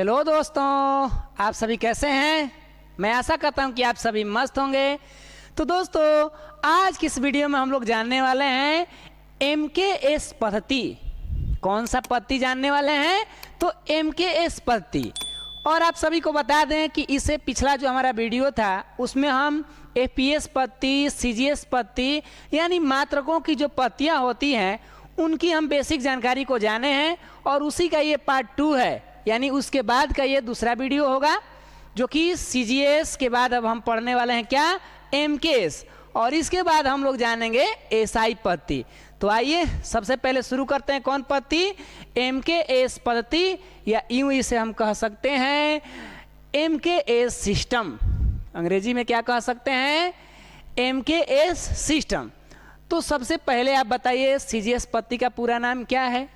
Hello दोस्तों, आप सभी कैसे हैं। मैं आशा करता हूं कि आप सभी मस्त होंगे। तो दोस्तों, आज की इस वीडियो में हम लोग जानने वाले हैं MKS पद्धति। कौन सा पद्धति जानने वाले हैं? तो MKS पद्धति। और आप सभी को बता दें कि इससे पिछला जो हमारा वीडियो था उसमें हम FPS पद्धति, CGS पद्धति यानी मात्रकों की जो पद्धतियाँ होती हैं उनकी हम बेसिक जानकारी को जाने हैं, और उसी का ये पार्ट 2 है, यानी उसके बाद का ये दूसरा वीडियो होगा, जो कि CGS के बाद अब हम पढ़ने वाले हैं क्या, MKS, और इसके बाद हम लोग जानेंगे SI पद्धति। तो आइए सबसे पहले शुरू करते हैं कौन पद्धति, MKS पद्धति, या यूं इसे हम कह सकते हैं MKS सिस्टम। अंग्रेजी में क्या कह सकते हैं, MKS सिस्टम। तो सबसे पहले आप बताइए CGS पद्धति का पूरा नाम क्या है,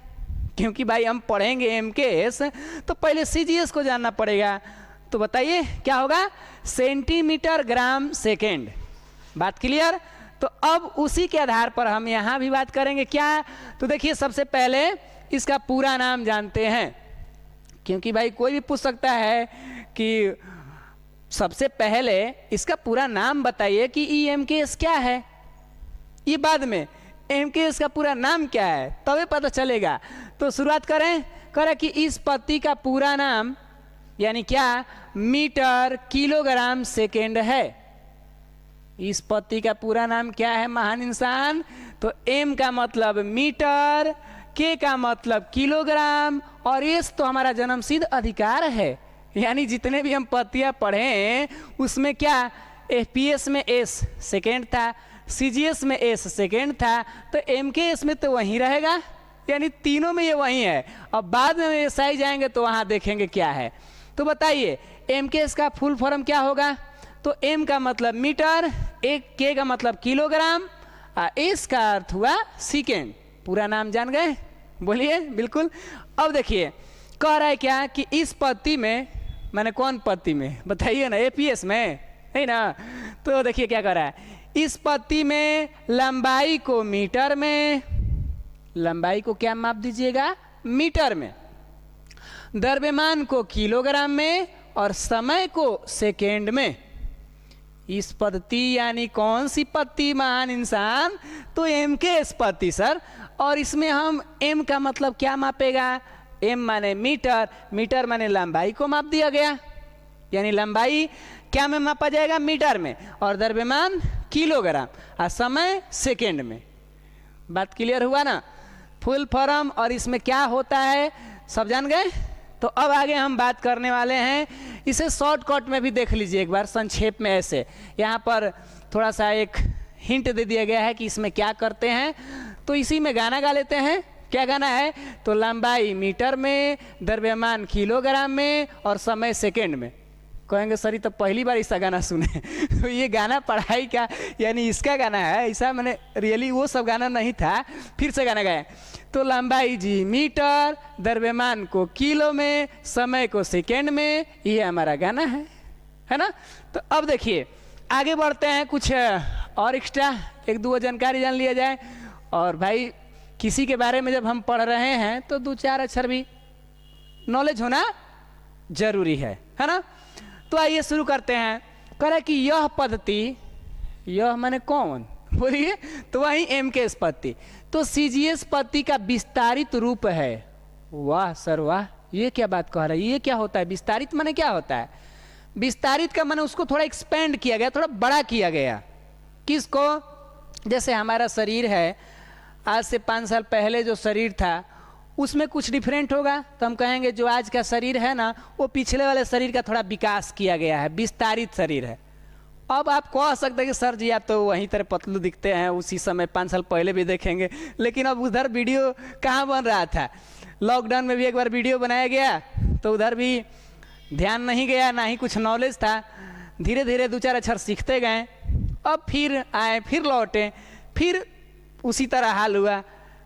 क्योंकि भाई हम पढ़ेंगे MKS तो पहले CGS को जानना पड़ेगा। तो बताइए क्या होगा, सेंटीमीटर ग्राम सेकेंड। बात क्लियर। तो अब उसी के आधार पर हम यहाँ भी बात करेंगे क्या। तो देखिए सबसे पहले इसका पूरा नाम जानते हैं, क्योंकि भाई कोई भी पूछ सकता है कि सबसे पहले इसका पूरा नाम बताइए कि MKS क्या है। ये बाद में MKS का पूरा नाम क्या है तभी पता चलेगा। तो शुरुआत करें कि इस पद्धति का पूरा नाम यानी क्या, मीटर किलोग्राम सेकेंड है। इस पद्धति का पूरा नाम क्या है महान इंसान, तो M का मतलब मीटर, K का मतलब किलोग्राम, और S तो हमारा जन्मसिद्ध अधिकार है। यानी जितने भी हम पद्धतियाँ पढ़े उसमें क्या, FPS में S सेकेंड था, CGS में S सेकेंड था, तो MKS में तो वहीं रहेगा, यानी तीनों में ये वहीं है। अब बाद में SI जाएंगे तो वहाँ देखेंगे क्या है। तो बताइए MKS का फुल फॉर्म क्या होगा। तो M का मतलब मीटर, K का मतलब किलोग्राम, S का अर्थ हुआ सेकेंड। पूरा नाम जान गए, बोलिए। बिल्कुल। अब देखिए कह रहा है क्या कि इस पद्धति में, मैंने कौन पद्धति में बताइए ना, APS में है ना। तो देखिए क्या कह रहा है, इस पद्धति में लंबाई को मीटर में, लंबाई को क्या माप दीजिएगा, मीटर में, द्रव्यमान को किलोग्राम में, और समय को सेकेंड में। इस पद्धति यानी कौन सी पद्धति महान इंसान, तो MKS पद्धति सर। और इसमें हम M का मतलब क्या मापेगा, M माने मीटर, मीटर माने लंबाई को माप दिया गया, यानी लंबाई क्या में मापा जाएगा, मीटर में, और द्रव्यमान किलोग्राम, और समय सेकेंड में। बात क्लियर हुआ ना, फुल फॉर्म और इसमें क्या होता है सब जान गए। तो अब आगे हम बात करने वाले हैं, इसे शॉर्टकट में भी देख लीजिए एक बार संक्षेप में। ऐसे यहाँ पर थोड़ा सा एक हिंट दे दिया गया है कि इसमें क्या करते हैं, तो इसी में गाना गा लेते हैं। क्या गाना है, तो लंबाई मीटर में, द्रव्यमान किलोग्राम में, और समय सेकेंड में। कहेंगे सर ये तो पहली बार ऐसा गाना सुने। तो ये गाना पढ़ाई का यानी इसका गाना है, ऐसा मैंने रियली वो सब गाना नहीं था, फिर से गाना गाया। तो लंबाई जी मीटर, द्रव्यमान को किलो में, समय को सेकेंड में, ये हमारा गाना है ना। तो अब देखिए आगे बढ़ते हैं, कुछ और एक्स्ट्रा एक दो जानकारी जान लिया जाए। और भाई किसी के बारे में जब हम पढ़ रहे हैं तो दो चार अक्षर भी नॉलेज होना जरूरी है ना। तो आइए शुरू करते हैं। कह रहा कि यह पद्धति, यह माने कौन, बोलिए, तो वही MKS पद्धति। तो CGS पद्धति का विस्तारित रूप है। वाह सर वाह, ये क्या बात कह रहा है, ये क्या होता है विस्तारित माने क्या होता है। विस्तारित का माने उसको थोड़ा एक्सपेंड किया गया, थोड़ा बड़ा किया गया। किसको, जैसे हमारा शरीर है, आज से 5 साल पहले जो शरीर था उसमें कुछ डिफरेंट होगा, तो हम कहेंगे जो आज का शरीर है ना वो पिछले वाले शरीर का थोड़ा विकास किया गया है, विस्तारित शरीर है। अब आप कह सकते हैं कि सर जी आप तो वहीं तरह पतलू दिखते हैं, उसी समय 5 साल पहले भी देखेंगे, लेकिन अब उधर वीडियो कहाँ बन रहा था। लॉकडाउन में भी एक बार वीडियो बनाया गया तो उधर भी ध्यान नहीं गया, ना ही कुछ नॉलेज था। धीरे धीरे 2-4 अक्षर सीखते गए, अब फिर आए, फिर लौटे, फिर उसी तरह हाल हुआ,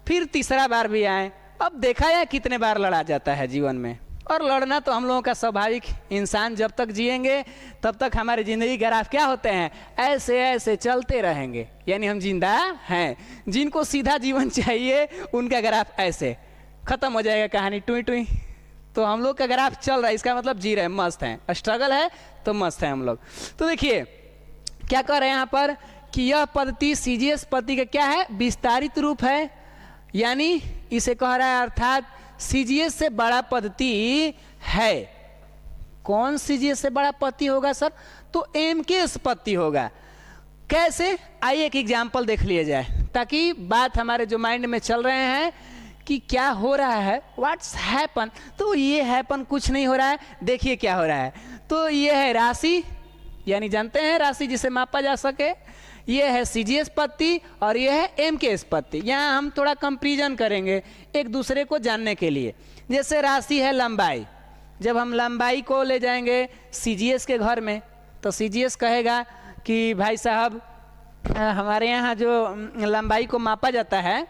फिर तीसरा बार भी आए। अब देखा है कितने बार लड़ा जाता है जीवन में, और लड़ना तो हम लोगों का स्वाभाविक, इंसान जब तक जिएंगे तब तक हमारी ज़िंदगी ग्राफ क्या होते हैं, ऐसे ऐसे चलते रहेंगे, यानी हम जिंदा हैं। जिनको सीधा जीवन चाहिए उनका ग्राफ ऐसे खत्म हो जाएगा, कहानी टुई टुई तो हम लोग का ग्राफ चल रहा है, इसका मतलब जी रहे हैं, मस्त हैं, स्ट्रगल है तो मस्त है हम लोग। तो देखिए क्या कह रहे हैं यहाँ पर कि यह पद्धति सीजीएस पद्धति का क्या है, विस्तारित रूप है, यानी इसे कह रहा है अर्थात सीजीएस से बड़ा पद्धति है। कौन सीजीएस से बड़ा पद्धति होगा सर? तो एमकेएस पद्धति होगा। कैसे? आइए एक एग्जाम्पल देख लिया जाए ताकि बात हमारे जो माइंड में चल रहे हैं कि क्या हो रहा है, व्हाट्स हैपन। तो ये हैपन कुछ नहीं हो रहा है, देखिए क्या हो रहा है। तो ये है राशि, यानी जानते हैं राशि जिसे मापा जा सके, ये है सीजीएस पद्धति और ये है एमकेएस पद्धति। यहाँ हम थोड़ा कंपैरिजन करेंगे एक दूसरे को जानने के लिए। जैसे राशि है लंबाई, जब हम लंबाई को ले जाएंगे सीजीएस के घर में तो सीजीएस कहेगा कि भाई साहब हमारे यहाँ जो लंबाई को मापा जाता है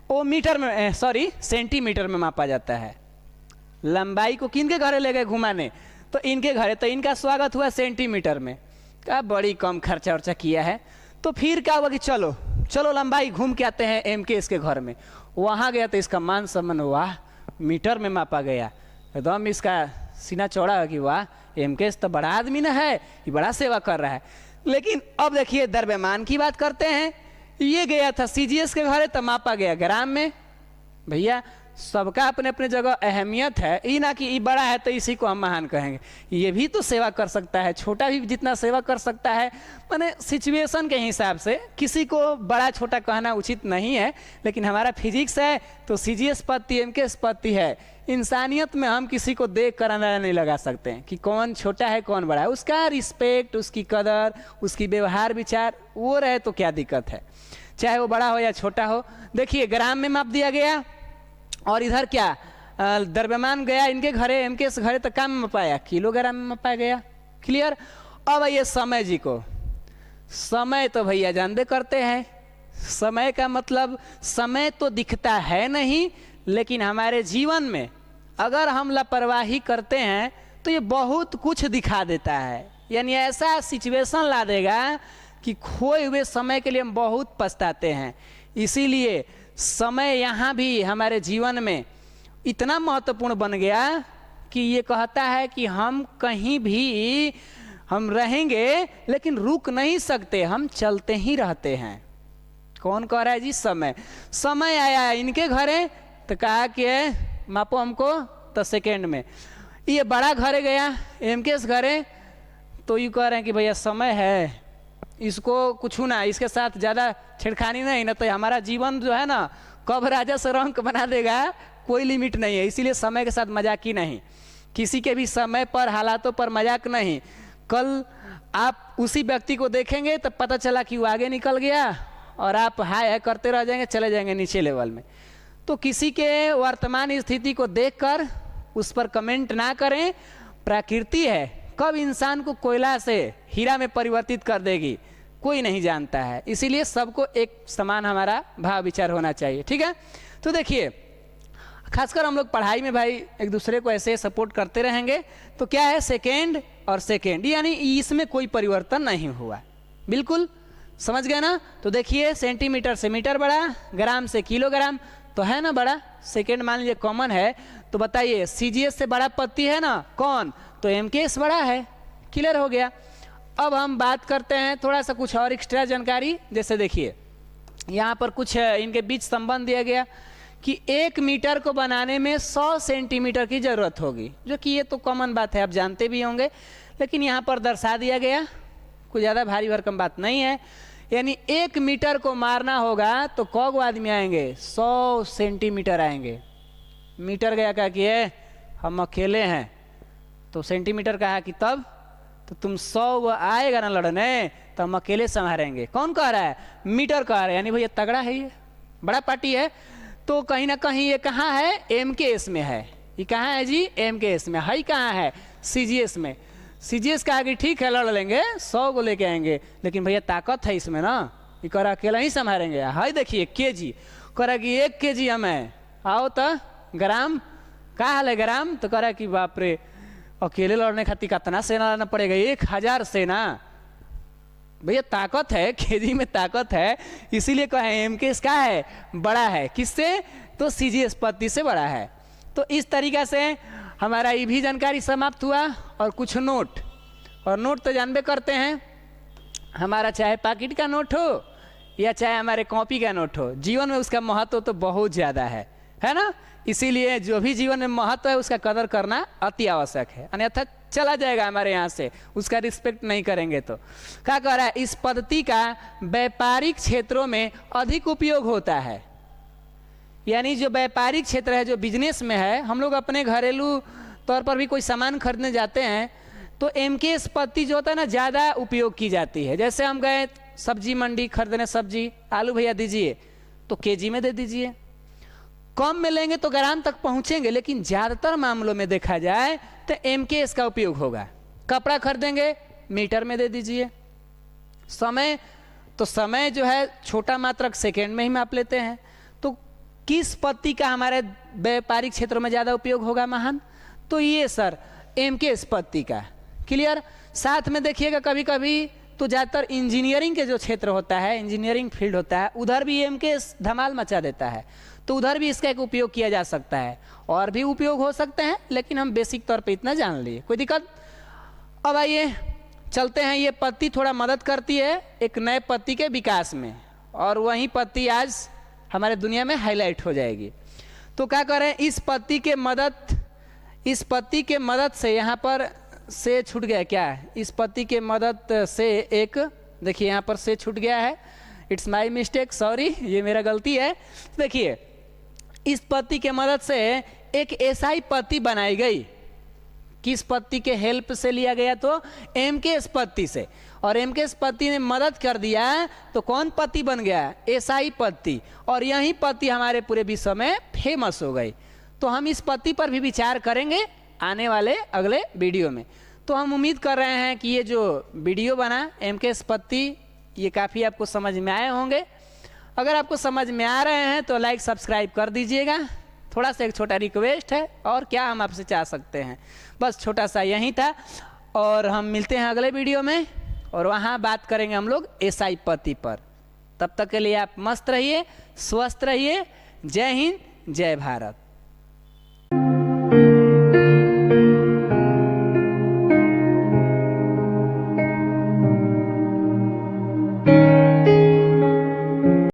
वो मीटर में, सॉरी सेंटीमीटर में मापा जाता है। लंबाई को किनके घरे ले गए घुमाने? तो इनके घरे, तो इनका स्वागत हुआ सेंटीमीटर में। क्या बड़ी कम खर्चा वर्चा किया है। तो फिर क्या हुआ कि चलो चलो लंबाई घूम के आते हैं एमकेएस के घर में। वहाँ गया तो इसका मान सम्मान, वाह मीटर में मापा गया, एकदम इसका सीना चौड़ा कि वाह एमकेएस तो बड़ा आदमी ना है, ये बड़ा सेवा कर रहा है। लेकिन अब देखिए द्रव्यमान की बात करते हैं, ये गया था सीजीएस के घरे तो मापा गया ग्राम में। भैया सबका अपने अपने जगह अहमियत है, ये ना कि ये बड़ा है तो इसी को हम महान कहेंगे। ये भी तो सेवा कर सकता है, छोटा भी जितना सेवा कर सकता है, माने सिचुएशन के हिसाब से किसी को बड़ा छोटा कहना उचित नहीं है। लेकिन हमारा फिजिक्स है तो सीजीएस पद्धति एमकेएस पद्धति है। इंसानियत में हम किसी को देख कर अंदाजा नहीं लगा सकते हैं कि कौन छोटा है कौन बड़ा है। उसका रिस्पेक्ट, उसकी कदर, उसकी व्यवहार विचार वो रहे तो क्या दिक्कत है, चाहे वो बड़ा हो या छोटा हो। देखिए ग्राम में माप दिया गया और इधर क्या द्रव्यमान गया इनके घरे एमकेएस घरे तो काम में मपाया, किलोग्राम में मपाया गया। क्लियर? अब ये समय जी को, समय तो भैया जानते करते हैं, समय का मतलब समय तो दिखता है नहीं, लेकिन हमारे जीवन में अगर हम लापरवाही करते हैं तो ये बहुत कुछ दिखा देता है। यानी ऐसा सिचुएशन ला देगा कि खोए हुए समय के लिए हम बहुत पछताते हैं। इसीलिए समय यहाँ भी हमारे जीवन में इतना महत्वपूर्ण बन गया कि ये कहता है कि हम कहीं भी हम रहेंगे लेकिन रुक नहीं सकते, हम चलते ही रहते हैं। कौन कह रहा है जी? समय। समय आया इनके घरे तो कहा कि मापो हमको तो सेकेंड में। ये बड़ा घरे गया एमकेएस घरे तो ये कह रहे हैं कि भैया समय है, इसको कुछ ना, इसके साथ ज़्यादा छेड़खानी नहीं, ना तो हमारा जीवन जो है ना कब राजा से रंक बना देगा, कोई लिमिट नहीं है। इसीलिए समय के साथ मजाक ही नहीं, किसी के भी समय पर हालातों पर मजाक नहीं। कल आप उसी व्यक्ति को देखेंगे तो पता चला कि वो आगे निकल गया और आप हाय हाय करते रह जाएंगे, चले जाएंगे नीचे लेवल में। तो किसी के वर्तमान स्थिति को देखकर उस पर कमेंट ना करें। प्रकृति है कब इंसान को कोयला से हीरा में परिवर्तित कर देगी कोई नहीं जानता है। इसीलिए सबको एक समान हमारा भाव विचार होना चाहिए, ठीक है। तो देखिए खासकर हम लोग पढ़ाई में भाई एक दूसरे को ऐसे सपोर्ट करते रहेंगे। तो क्या है सेकेंड और सेकेंड, यानी इसमें कोई परिवर्तन नहीं हुआ, बिल्कुल समझ गए ना। तो देखिए सेंटीमीटर से मीटर बड़ा, ग्राम से किलोग्राम तो है ना बड़ा। सेकेंड मान लीजिए कॉमन है, तो बताइए सीजीएस से बड़ा पद्धति है ना कौन? तो एमकेएस बड़ा है। क्लियर हो गया। अब हम बात करते हैं थोड़ा सा कुछ और एक्स्ट्रा जानकारी। जैसे देखिए यहाँ पर कुछ इनके बीच संबंध दिया गया कि 1 मीटर को बनाने में 100 सेंटीमीटर की ज़रूरत होगी, जो कि ये तो कॉमन बात है, आप जानते भी होंगे। लेकिन यहाँ पर दर्शा दिया गया, कोई ज़्यादा भारी भरकम बात नहीं है। यानी 1 मीटर को मारना होगा तो कौ आदमी आएंगे? 100 सेंटीमीटर आएंगे। मीटर गया क्या कि हम अकेले हैं, तो सेंटीमीटर कहा कि तब तो तुम 100 आएगा ना लड़ने तो हम अकेले संभालेंगे। कौन कह रहा है? मीटर कह रहा है। यानी भैया तगड़ा है, ये बड़ा पार्टी है। तो कहीं ना कहीं ये कहाँ है? एमकेएस में है। ये कहाँ है जी? एमकेएस में है। कहाँ है? सीजीएस में। सीजीएस कहा कि ठीक है लड़ लेंगे, 100 को लेके आएंगे, लेकिन भैया ताकत है इसमें ना, ये कह रहा अकेला ही संभालेंगे। हाई देखिए केजी कह रहा कि 1 केजी हमें आओ तो ग्राम का हाल है ग्राम, तो कह रहा कि बाप रे अकेले लड़ने खातिर कितना सेना लाना पड़ेगा? 1000 सेना। भैया ताकत है, केजी में ताकत है। इसीलिए कहे एमकेएस का है बड़ा है। किससे? तो सीजीएस पद्धति से बड़ा है। तो इस तरीका से हमारा ये भी जानकारी समाप्त हुआ और कुछ नोट। और नोट तो जानबे करते हैं, हमारा चाहे पैकेट का नोट हो या चाहे हमारे कॉपी का नोट हो, जीवन में उसका महत्व तो बहुत ज़्यादा है ना। इसीलिए जो भी जीवन में महत्व है उसका कदर करना अति आवश्यक है, अन्यथा चला जाएगा हमारे यहाँ से, उसका रिस्पेक्ट नहीं करेंगे तो। क्या कह रहा है, इस पद्धति का व्यापारिक क्षेत्रों में अधिक उपयोग होता है। यानी जो व्यापारिक क्षेत्र है, जो बिजनेस में है, हम लोग अपने घरेलू तौर पर भी कोई सामान खरीदने जाते हैं तो एमकेएस पद्धति जो होता है ना ज़्यादा उपयोग की जाती है। जैसे हम गए सब्जी मंडी खरीदने, सब्जी आलू भैया दीजिए तो केजी में दे दीजिए, कम में लेंगे तो ग्राम तक पहुंचेंगे, लेकिन ज़्यादातर मामलों में देखा जाए तो एमकेएस का उपयोग होगा। कपड़ा खरीदेंगे मीटर में दे दीजिए। समय तो समय जो है छोटा मात्रक सेकेंड में ही माप लेते हैं। तो किस पद्धति का हमारे व्यापारिक क्षेत्रों में ज़्यादा उपयोग होगा महान, तो ये सर एमकेएस पद्धति का। क्लियर। साथ में देखिएगा कभी कभी तो ज़्यादातर इंजीनियरिंग के जो क्षेत्र होता है, इंजीनियरिंग फील्ड होता है, उधर भी एमकेएस धमाल मचा देता है, तो उधर भी इसका एक उपयोग किया जा सकता है। और भी उपयोग हो सकते हैं, लेकिन हम बेसिक तौर पे इतना जान लिए, कोई दिक्कत। अब आइए चलते हैं, ये पद्धति थोड़ा मदद करती है एक नए पद्धति के विकास में, और वही पद्धति आज हमारे दुनिया में हाईलाइट हो जाएगी। तो क्या करें, इस पद्धति के मदद से यहाँ पर से छूट गया क्या, इस पद्धति के मदद से एक, देखिए यहाँ पर से छूट गया है, इट्स माय मिस्टेक, सॉरी, ये मेरा गलती है। देखिए इस पद्धति के मदद से एक एसआई पद्धति बनाई गई। किस पद्धति के हेल्प से लिया गया, तो एमकेएस पद्धति से। और एमकेएस पद्धति ने मदद कर दिया तो कौन पद्धति बन गया, एसआई पद्धति। और यही पद्धति हमारे पूरे विश्व में फेमस हो गई। तो हम इस पद्धति पर भी विचार करेंगे आने वाले अगले वीडियो में। तो हम उम्मीद कर रहे हैं कि ये जो वीडियो बना एमकेएस पद्धति, ये काफ़ी आपको समझ में आए होंगे। अगर आपको समझ में आ रहे हैं तो लाइक सब्सक्राइब कर दीजिएगा। थोड़ा सा एक छोटा रिक्वेस्ट है, और क्या हम आपसे चाह सकते हैं, बस छोटा सा यही था। और हम मिलते हैं अगले वीडियो में, और वहाँ बात करेंगे हम लोग एसआई पद्धति पर। तब तक के लिए आप मस्त रहिए, स्वस्थ रहिए। जय हिंद, जय भारत।